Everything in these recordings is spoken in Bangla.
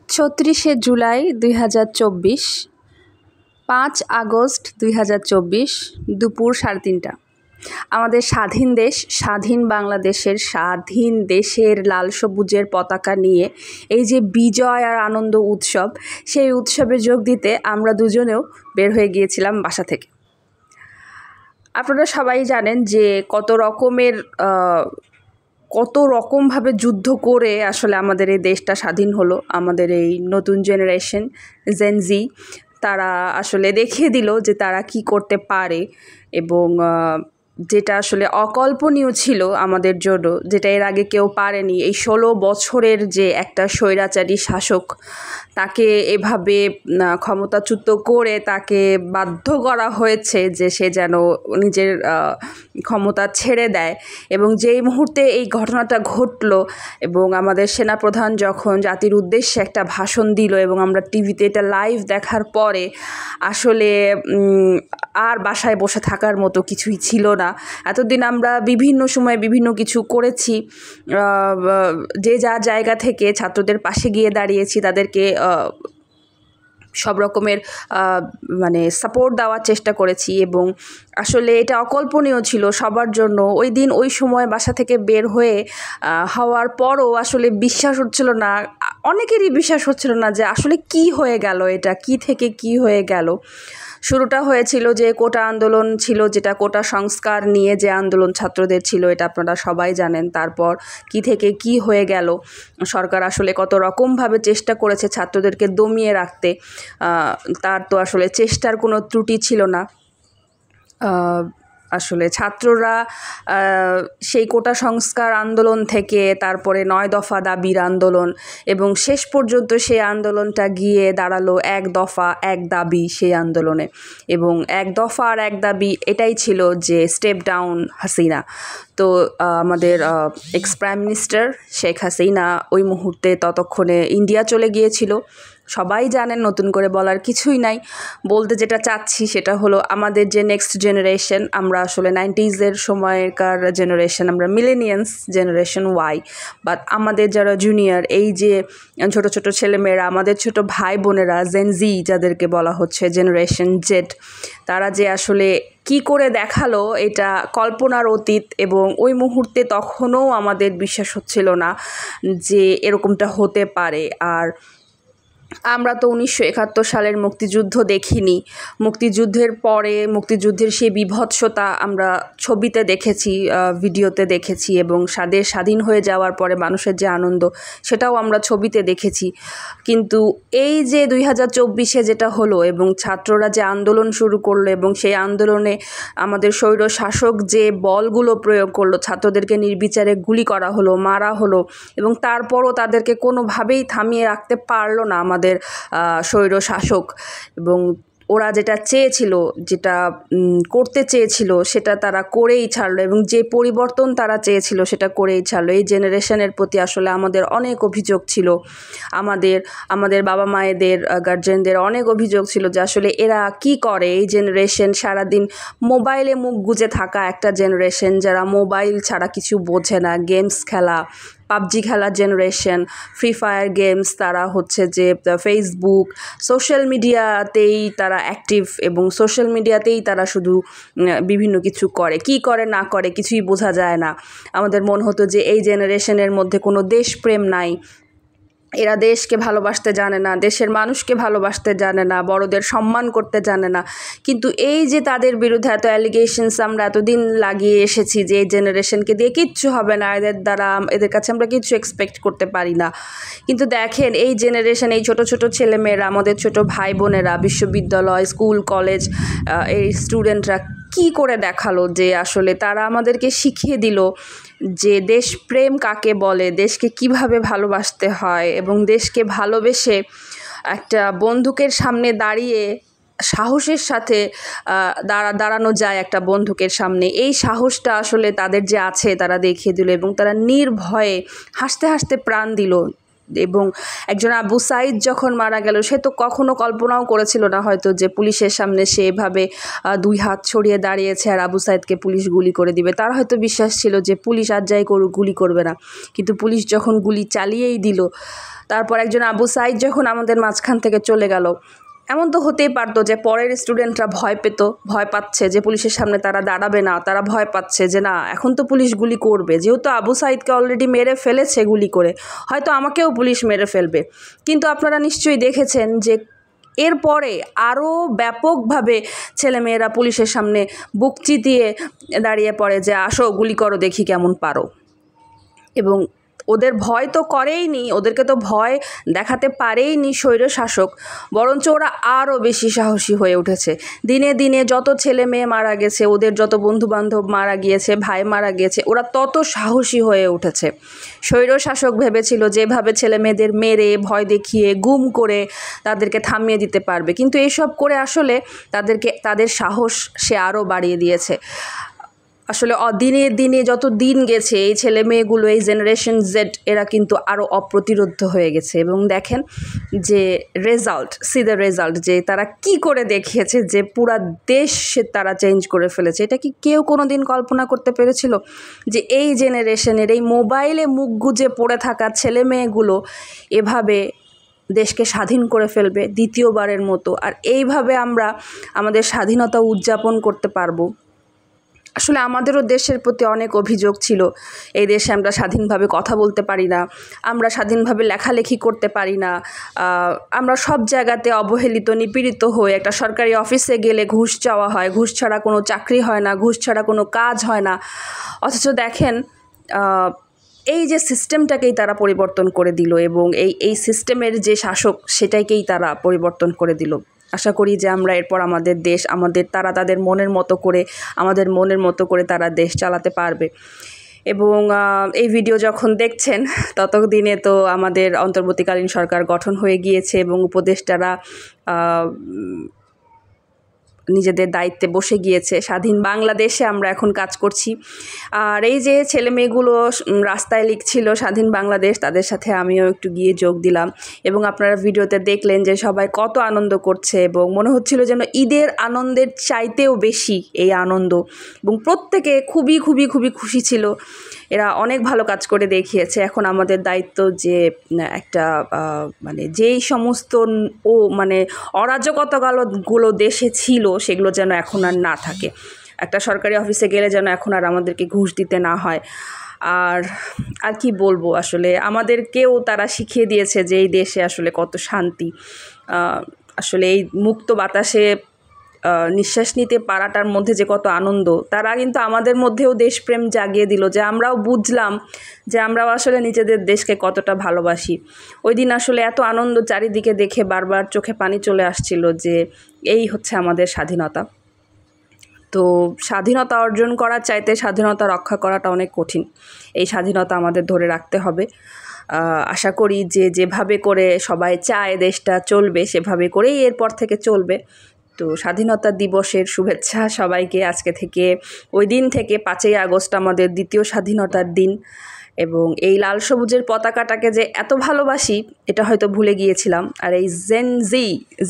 ৩৬শে জুলাই ২০২৪, ৫ আগস্ট ২০২৪, দুপুর ৩:৩০। আমাদের স্বাধীন দেশ, স্বাধীন বাংলাদেশের, স্বাধীন দেশের লাল সবুজের পতাকা নিয়ে এই যে বিজয় আর আনন্দ উৎসব, সেই উৎসবে যোগ দিতে আমরা দুজনেও বের হয়ে গিয়েছিলাম বাসা থেকে। আপনারা সবাই জানেন যে কত রকমভাবে যুদ্ধ করে আসলে আমাদের এই দেশটা স্বাধীন হলো। আমাদের এই নতুন জেনারেশন জেন জি, তারা আসলে দেখিয়ে দিল যে তারা কি করতে পারে, এবং যেটা আসলে অকল্পনীয় ছিল আমাদের জন্য, যেটা এর আগে কেউ পারেনি। এই ১৬ বছরের যে একটা স্বৈরাচারী শাসক, তাকে এভাবে ক্ষমতাচ্যুত করে তাকে বাধ্য করা হয়েছে যে সে যেন নিজের ক্ষমতা ছেড়ে দেয়। এবং যেই মুহূর্তে এই ঘটনাটা ঘটলো এবং আমাদের সেনাপ্রধান যখন জাতির উদ্দেশ্যে একটা ভাষণ দিল এবং আমরা টিভিতে এটা লাইভ দেখার পরে আসলে আর বাসায় বসে থাকার মতো কিছুই ছিল না। এতদিন আমরা বিভিন্ন সময় বিভিন্ন কিছু করেছি, যে যার জায়গা থেকে ছাত্রদের পাশে গিয়ে দাঁড়িয়েছি, তাদেরকে সব রকমের সাপোর্ট দেওয়ার চেষ্টা করেছি, এবং আসলে এটা অকল্পনীয় ছিল সবার জন্য। ওই দিন ওই সময় বাসা থেকে বের হওয়ার পরও আসলে বিশ্বাস হচ্ছিল না, অনেকেরই বিশ্বাস হচ্ছিল না যে আসলে কি হয়ে গেল, এটা কি থেকে কি হয়ে গেল। শুরুটা হয়েছিল যে কোটা আন্দোলন ছিল, যেটা কোটা সংস্কার নিয়ে যে আন্দোলন ছাত্রদের ছিল, এটা আপনারা সবাই জানেন। তারপর কি থেকে কি হয়ে গেল, সরকার আসলে কত রকমভাবে চেষ্টা করেছে ছাত্রদেরকে দমিয়ে রাখতে, তার তো আসলে চেষ্টার কোনো ত্রুটি ছিল না। আসলে ছাত্ররা সেই কোটা সংস্কার আন্দোলন থেকে তারপরে ৯ দফা দাবির আন্দোলন, এবং শেষ পর্যন্ত সেই আন্দোলনটা গিয়ে দাঁড়ালো ১ দফা ১ দাবি সেই আন্দোলনে। এবং ১ দফা আর ১ দাবি এটাই ছিল যে স্টেপ ডাউন হাসিনা। তো আমাদের x prime minister Sheikh Hasina ওই মুহূর্তে ততক্ষণে ইন্ডিয়া চলে গিয়েছিল। সবাই জানেন, নতুন করে বলার কিছুই নাই। বলতে যেটা চাচ্ছি সেটা হলো, আমাদের যে নেক্সট জেনারেশন, আমরা আসলে 90s সময়কার জেনারেশন, আমরা মিলেনিয়ান্স জেনারেশন ওয়াই, বাট আমাদের যারা জুনিয়র, এই যে ছোট ছোট ছেলেমেয়েরা, আমাদের ছোট ভাই বোনেরা জেন জি যাদেরকে বলা হচ্ছে, জেনারেশন জেড, তারা যে আসলে কি করে দেখালো এটা কল্পনার অতীত। এবং ওই মুহূর্তে তখনও আমাদের বিশ্বাস হচ্ছিল না যে এরকমটা হতে পারে। আর আমরা তো 1971 সালের মুক্তিযুদ্ধ দেখিনি, মুক্তিযুদ্ধের পরে মুক্তিযুদ্ধের সেই বীভৎসতা আমরা ছবিতে দেখেছি, ভিডিওতে দেখেছি, এবং স্বাধীন হয়ে যাওয়ার পরে মানুষের যে আনন্দ, সেটাও আমরা ছবিতে দেখেছি। কিন্তু এই যে 2024-এ যেটা হলো, এবং ছাত্ররা যে আন্দোলন শুরু করলো, এবং সেই আন্দোলনে আমাদের স্বৈর শাসক যে বলগুলো প্রয়োগ করলো, ছাত্রদেরকে নির্বিচারে গুলি করা হলো, মারা হলো, এবং তারপরও তাদেরকে কোনোভাবেই থামিয়ে রাখতে পারলো না আমাদের স্বৈর শাসক। এবং ওরা যেটা চেয়েছিল, যেটা করতে চেয়েছিল, সেটা তারা করেই ছাড়লো, এবং যে পরিবর্তন তারা চেয়েছিল সেটা করেই ছাড়লো। এই জেনারেশনের প্রতি আসলে আমাদের অনেক অভিযোগ ছিল, আমাদের বাবা মায়েদের, গার্জেনদের অনেক অভিযোগ ছিল যে আসলে এরা কি করে। এই জেনারেশন সারাদিন মোবাইলে মুখ গুজে থাকা একটা জেনারেশন, যারা মোবাইল ছাড়া কিছু বোঝে না, গেমস খেলা, পাবজি খেলার জেনারেশন, ফ্রি ফায়ার গেমস, তারা হচ্ছে যে ফেসবুক, সোশ্যাল মিডিয়াতেই তারা অ্যাক্টিভ, এবং সোশ্যাল মিডিয়াতেই তারা শুধু বিভিন্ন কিছু করে, কি করে না করে কিছুই বোঝা যায় না। আমাদের মনে হতো যে এই জেনারেশনের মধ্যে কোনো দেশপ্রেম নাই, এরা দেশকে ভালোবাসতে জানে না, দেশের মানুষকে ভালোবাসতে জানে না, বড়দের সম্মান করতে জানে না। কিন্তু এই যে তাদের বিরুদ্ধে এত অ্যালিগেশনস আমরা এতদিন লাগিয়ে এসেছি যে এই জেনারেশনকে দিয়ে কিচ্ছু হবে না, এদের কাছে আমরা কিছু এক্সপেক্ট করতে পারি না। কিন্তু দেখেন, এই জেনারেশন, এই ছোট ছোট ছেলেমেয়েরা, আমাদের ছোট ভাই বোনেরা, বিশ্ববিদ্যালয়, স্কুল, কলেজ, এই স্টুডেন্টরা কি করে দেখালো যে আসলে তারা আমাদেরকে শিখিয়ে দিল যে দেশপ্রেম কাকে বলে, দেশকে কিভাবে ভালোবাসতে হয়, এবং দেশকে ভালোবেসে একটা বন্দুকের সামনে দাঁড়িয়ে সাহসের সাথে দাঁড়ানো যায় একটা বন্দুকের সামনে। এই সাহসটা আসলে তাদের যে আছে, তারা দেখিয়ে দিল, এবং তারা নির্ভয়ে হাসতে হাসতে প্রাণ দিল। এবং একজন আবু সাইদ যখন মারা গেল, সে তো কখনো কল্পনাও করেছিল না হয়তো যে পুলিশের সামনে সে এভাবে 2 হাত ছড়িয়ে দাঁড়িয়েছে আর আবু সাইদকে পুলিশ গুলি করে দিবে। তার হয়তো বিশ্বাস ছিল যে পুলিশ আর যাই করুক গুলি করবে না, কিন্তু পুলিশ যখন গুলি চালিয়েই দিল। তারপর একজন আবু সাইদ যখন আমাদের মাঝখান থেকে চলে গেল, এমন তো হতেই পারতো যে পরের স্টুডেন্টরা ভয় পাচ্ছে যে পুলিশের সামনে তারা দাঁড়াবে না, তারা ভয় পাচ্ছে যে না এখন তো পুলিশ গুলি করবে, যেহেতু আবু সাইদকে অলরেডি মেরে ফেলেছে গুলি করে, হয়তো আমাকেও পুলিশ মেরে ফেলবে। কিন্তু আপনারা নিশ্চয়ই দেখেছেন যে এরপরে আরও ব্যাপকভাবে ছেলেমেয়েরা পুলিশের সামনে বুক চিতিয়ে দাঁড়িয়ে পড়ে যে আসো গুলি করো, দেখি কেমন পারো। এবং ওদের ভয় তো করেইনি, ওদেরকে তো ভয় দেখাতে পারেইনি স্বৈরশাসক, বরঞ্চ ওরা আরও বেশি সাহসী হয়ে উঠেছে। দিনে দিনে যত ছেলে মেয়ে মারা গেছে, ওদের যত বন্ধুবান্ধব মারা গিয়েছে, ভাই মারা গিয়েছে, ওরা তত সাহসী হয়ে উঠেছে। স্বৈরশাসক ভেবেছিল যেভাবে ছেলে মেয়েদের মেরে ভয় দেখিয়ে গুম করে তাদেরকে থামিয়ে দিতে পারবে, কিন্তু এইসব করে আসলে তাদের সাহস সে আরও বাড়িয়ে দিয়েছে। আসলে দিনে দিনে যত দিন গেছে এই ছেলে মেয়েগুলো, এই জেনারেশন জেড, এরা কিন্তু আরও অপ্রতিরোধ্য হয়ে গেছে। এবং দেখেন যে রেজাল্ট যে তারা কি করে দেখিয়েছে, যে পুরা দেশ তারা চেঞ্জ করে ফেলেছে। এটা কি কেউ কোনো দিন কল্পনা করতে পেরেছিল যে এই জেনারেশনের এই মোবাইলে মুখ গুজে পড়ে থাকা ছেলে মেয়েগুলো এভাবে দেশকে স্বাধীন করে ফেলবে দ্বিতীয়বারের মতো, আর এইভাবে আমরা আমাদের স্বাধীনতা উদযাপন করতে পারবো? আসলে আমাদেরও দেশের প্রতি অনেক অভিযোগ ছিল। এই দেশে আমরা স্বাধীনভাবে কথা বলতে পারি না, আমরা স্বাধীনভাবে লেখালেখি করতে পারি না, আমরা সব জায়গাতে অবহেলিত নিপীড়িত হয়ে, একটা সরকারি অফিসে গেলে ঘুষ চাওয়া হয়, ঘুষ ছাড়া কোনো চাকরি হয় না, ঘুষ ছাড়া কোনো কাজ হয় না। অথচ দেখেন এই যে সিস্টেমটাকেই তারা পরিবর্তন করে দিল, এবং এই সিস্টেমের যে শাসক সেটাকেই তারা পরিবর্তন করে দিল। আশা করি যে আমরা এরপর আমাদের দেশ তারা তাদের মনের মতো করে, আমাদের মনের মতো করে তারা দেশ চালাতে পারবে। এবং এই ভিডিও যখন দেখছেন ততদিনে তো আমাদের অন্তর্বর্তীকালীন সরকার গঠন হয়ে গিয়েছে এবং উপদেষ্টারা নিজেদের দায়িত্বে বসে গিয়েছে। স্বাধীন বাংলাদেশে আমরা এখন কাজ করছি। আর এই যে ছেলে মেয়েগুলো রাস্তায় লিখছিল স্বাধীন বাংলাদেশ, তাদের সাথে আমিও একটু গিয়ে যোগ দিলাম। এবং আপনারা ভিডিওতে দেখলেন যে সবাই কত আনন্দ করছে, এবং মনে হচ্ছিল যেন ঈদের আনন্দের চাইতেও বেশি এই আনন্দ, এবং প্রত্যেকে খুবই খুবই খুবই খুশি ছিল। এরা অনেক ভালো কাজ করে দেখিয়েছে। এখন আমাদের দায়িত্ব যে একটা যেই সমস্ত অরাজকতাগুলো দেশে ছিল সেগুলো যেন এখন আর না থাকে। একটা সরকারি অফিসে গেলে যেন এখন আর আমাদেরকে ঘুষ দিতে না হয়। আর কি বলবো, আসলে আমাদেরকেও তারা শিখিয়ে দিয়েছে যে এই দেশে আসলে কত শান্তি। আসলে এই মুক্ত বাতাসে নিঃশ্বাস নিতে পারাটার মধ্যে যে কত আনন্দ, তারা কিন্তু আমাদের মধ্যেও দেশপ্রেম জাগিয়ে দিল, যে আমরাও বুঝলাম যে আমরাও আসলে নিজেদের দেশকে কতটা ভালোবাসি। ওই দিন আসলে এত আনন্দ চারিদিকে দেখে বারবার চোখে পানি চলে আসছিল যে এই হচ্ছে আমাদের স্বাধীনতা। তো স্বাধীনতা অর্জন করার চাইতে স্বাধীনতা রক্ষা করাটা অনেক কঠিন। এই স্বাধীনতা আমাদের ধরে রাখতে হবে। আশা করি যে যেভাবে করে সবাই চায় দেশটা চলবে সেভাবে করেই এরপর থেকে চলবে। তো স্বাধীনতা দিবসের শুভেচ্ছা সবাইকে। আজকে থেকে ওই দিন থেকে 5ই আগস্ট আমাদের দ্বিতীয় স্বাধীনতার দিন, এবং এই লাল সবুজের পতাকাটাকে যে এত ভালোবাসি এটা হয়তো ভুলে গিয়েছিলাম। আর এই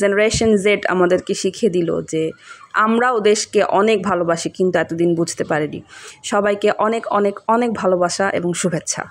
জেনারেশন জেড আমাদেরকে শিখিয়ে দিল যে আমরাও দেশকে অনেক ভালোবাসি, কিন্তু এতদিন বুঝতে পারিনি। সবাইকে অনেক অনেক অনেক ভালোবাসা এবং শুভেচ্ছা।